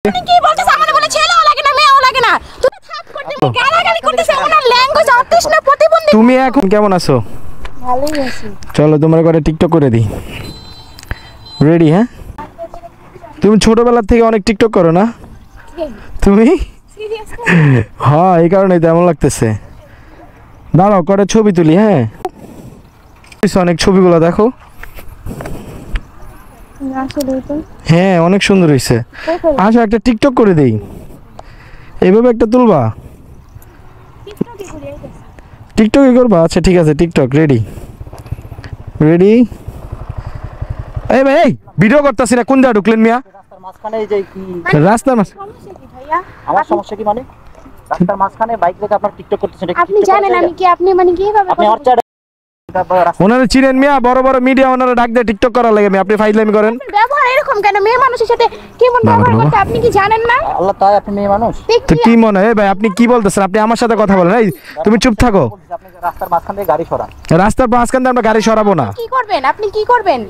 তুমি কি বলতেছ? আমারে বলে ছেলেও লাগে না মেয়েও লাগে না। তুমি থাপ করতে গালাগালি করতেছ, ওনার ল্যাঙ্গুয়েজ অতৃষ্ণ প্রতিবন্ধী। তুমি এখন কেমন আছো? ভালোই আছি। চলো তোমার করে টিকটক করে দিই। রেডি? হ্যাঁ, তুমি ছোটবেলা থেকে অনেক টিকটক করো না তুমি? সিরিয়াস? হ্যাঁ, এই কারণেই তেমন লাগতেছে। দাঁড়াও করে ছবি তুলি। হ্যাঁ, অনেক ছবিগুলো দেখো। হ্যাঁ, অনেক সুন্দর হয়েছে। আসো একটা টিকটক করে দেই। এইভাবে একটা তুলবা। টিকটকই করবা? আচ্ছা ঠিক আছে, টিকটক রেডি। রেডি? এই ভাই, এই ভিডিও করতেছি না, কোন জায়গা ঢুকলেন মিয়া? রাস্তার মাঝখানে এই যে কি রাস্তার মাঝ সমস্যা কি ভাইয়া? আমার সমস্যা কি মানে রাস্তার মাঝখানে বাইক রেখে আপনার টিকটক করতেছেন এটা কি আপনি TikTok জানেন করা আমি যায়? কি আপনি মানে কিভাবে আপনি আমার চ্যাট ওনারা চিনেন মিয়া? বড় বড় মিডিয়া ওনারা ডাক দেয় টিকটক করার লাগে। আপনি ফাইজলামি করেন। ব্যবহার এরকম কেন? মেয়ে মানুষের সাথে কেমন ব্যবহার করতে আপনি কি জানেন না? আল্লাহ তাই আপনি মেয়ে মানুষ তো কি মনে হয় ভাই, আপনি কি বলতেছেন? আপনি আমার সাথে কথা বলেন। এই তুমি চুপ থাকো। আপনি রাস্তার মাঝখান থেকে গাড়ি সরান রাস্তার মাঝখান দিয়ে আমরা গাড়ি সরাবো না। কি করবেন আপনি? কি করবেন?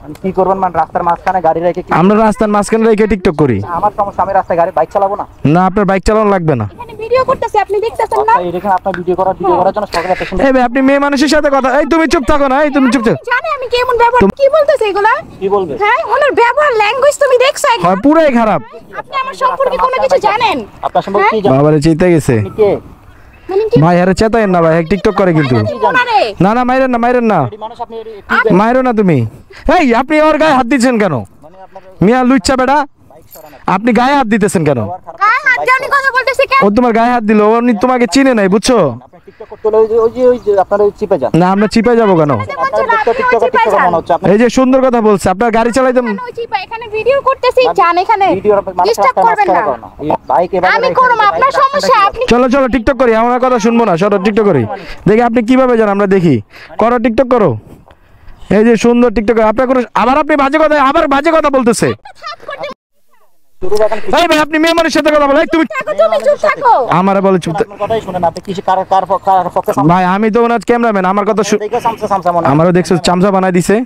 মানে কি করবেন? মানে রাস্তার মাঝখানে গাড়ি রেখে কি আমরা রাস্তার মাঝখানে রেখে টিকটক করি? আমার সমস্যা, আমি রাস্তায় গাড়ি বাইক চালাবো না। না, আপনার বাইক চালানো লাগবে না। এখানে ভিডিও করতেছে আপনি দেখতেছেন না? এই দেখেন আপনার ভিডিও করার জন্য সকালে পেছনে এই ভাই, আপনি মেয়ে মানুষের সাথে কথা। এই তুমি চুপ থাকো না। এই তুমি চুপ থাকো। জানে আমি কেমন ব্যবহার কি বলতেছে এগুলা? কি বলবে? হ্যাঁ, ওনার ব্যবহার ল্যাঙ্গুয়েজ তুমি দেখছো একদম? হয় পুরাই খারাপ। আপনি আমার সম্পর্কে কোনো কিছু জানেন? আপনার সম্পর্কে কি জানেন? বাবারে চিন্তা গেছে আপনি কে? মানে কি ভাই। আরে চেতায়েন না ভাই, টিকটক করে কিন্তু। ওনারে না না, মাইরেন না, মাইরেন না, এই মানুষ আপনি কি মাইরো না তুমি। এই আপনি ওর গায়ে হাত দিচ্ছেন কেন? মানে আপনার মিয়া লুচ্চা বেটা, বাইক সরান আপনি গায়ে হাত দিতেছেন কেন? গায়ে হাত দিয়ে উনি কথা বলতেছে কেন? ও তোমার গায়ে হাত দিল, উনি তোমাকে চিনে নাই, বুঝছো? আপনি টিকটক করতে হলে ওই যে আপনার ওই চিপে যান। না, আমরা চিপে যাবো কেন? আপনার দেখতে টিকটক মনে হচ্ছে আপনি এই যে সুন্দর কথা বলছে, আপনার গাড়ি চালাইতে কেন ওই চিপা এখানে ভিডিও করতেছি জান এখানে ভিডিও মানুষ ডিস্টার্ব রাস্তায় করবেন না। বাইক এভাবে আমি করব আপনার সমস্যা আপনি চলো চলো টিকটক করি। আমার কথা শুনবো না, চলো টিকটক করি। দেখি আপনি কিভাবে যান, আমরা দেখি। করো টিকটক করো। এই যে সুন্দর টিকটক। আপনার কোনো আবার আপনি বাজে কথা বলতেছে। শুরু রাখেন এই ভাই, আপনি মেয়ে মানুষের সাথে কথা বলেন। এই তুমি তুমি চুপ থাকো। আমারে বলে চুপ। আপনার কথাই শুনেন আপনি কিছু কার পক্ষে ভাই আমি তো ওনার ক্যামেরাম্যান, আমার কথা দেখে সামসা মনে হয়। আমারও দেখছো চামচা বানাই দিছে।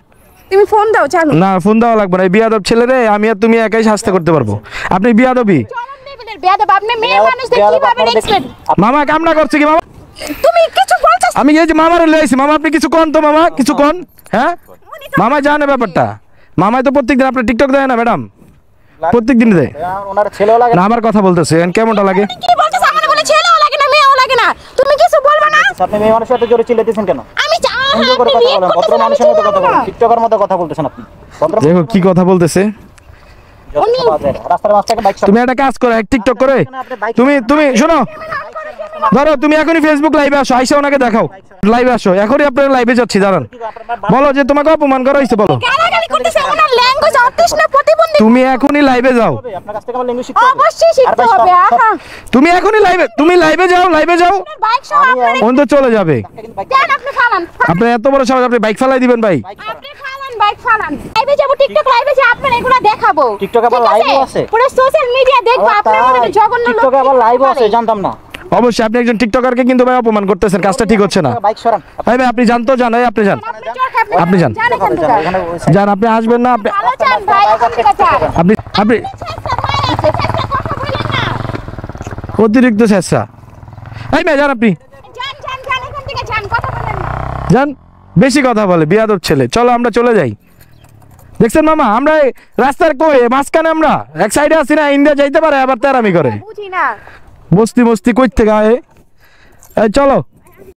তুমি ফোন দাও চালু। না, ফোন দেওয়া লাগবে না। এই বিয়াদব ছেলে রে আমি আর তুমি একাই শাস্তি করতে পারবো। আপনি বিয়াদবি। চরম লেভেলের বেয়াদব আপনি মেয়ে মানুষদের কিভাবে এক্সপ্লেন? মামা কামনা করছে কি মামা? তুমি কিছু বলছো? আমি এই যে মামারে লইছি। মামা আপনি কিছু কোন তো, মামা কিছু কোন। হ্যাঁ, মামা জানে ব্যাপারটা। মামাই তো প্রত্যেকদিন আপনার টিকটক দেয় না ম্যাডাম? প্রত্যেকদিন দেয় ওনার ছেলেও লাগে না? আমার কথা বলতেছে কেমনটা লাগে? কি বলছো? আমারে বলে ছেলেও লাগে না মেয়েও লাগে না। তুমি কিছু বলবা না? আপনি মেয়ে মানুষের সাথে জোরে চিল্লাতেছেন কেন? আমি সুন্দর করে কথা বলেন, ভদ্র মানুষের মতো কথা বলেন, টিকটকের মতো কথা বলতেছেন আপনি। ভদ্র দেখো কি কথা বলতেছে। রাস্তার মাঝ থেকে বাইক তুমি একটা কাজ করো, এক টিকটক করে তুমি শোনো, ধরো তুমি এখনই ফেসবুক লাইভে আসো, আইসা ওনাকে দেখাও। লাইভে আসো, এখনই আপনার লাইভে যাচ্ছি, দাঁড়ান। বলো যে তোমাকে অপমান করা হয়েছে, বলো। গালাগালি করতেছে, ওনার ল্যাঙ্গুয়েজ অতৃষ্ণ প্রতিবন্ধী। তুমি এখনই লাইভে যাও। আপনার কাছ থেকে আমার ল্যাঙ্গুয়েজ শিখতে হবে। অবশ্যই শিখতে হবে। আহা তুমি এখনই লাইভে যাও, লাইভে যাও। বাইক সহ আপনার অন্ত চলে যাবে। দেন আপনি ফালান। আপনি এত বড় সাহস, আপনি বাইক ফেলাই দিবেন ভাই? আপনি ফালান বাইক ফালান। লাইভে যাব, টিকটক লাইভে যে আপনার এগুলা দেখাবো। টিকটক আবার ঠিক লাইভও আছে? পুরো সোশ্যাল মিডিয়া দেখবো আপনার মতো জঘন্য লোক। টিকটকে আবার লাইভও আছে, জানতাম না। অবশ্যই আপনি একজন টিকটকারকে কিন্তু ভাই অপমান করতেছেন, কাজটা ঠিক হচ্ছে না। বাইক সরান। ভাই ভাই, আপনি জানতো জান, আপনি যান, আপনি যান। জান এখান থেকে। এখানে যান, আপনি আসবেন না। আপনি ভালো চান ভাই, এখান থেকে চান। আপনি আপনি কথা বলেন না। অতিরিক্ত চেষ্টা। এই মেয়ে যান, আপনি যান যান যান, এখান থেকে যান, কথা বলেন না। যান। বেশি কথা বলে বিয়াদব ছেলে। চলো আমরা চলে যাই। দেখছেন মামা, আমরা এই রাস্তার কই মাঝখানে, আমরা এক সাইডে আছি না? ইন্ডিয়া যাইতে পারে আবার তেরামি করে। বুঝি না। বস্তি কই থেকে আয়? এই চলো।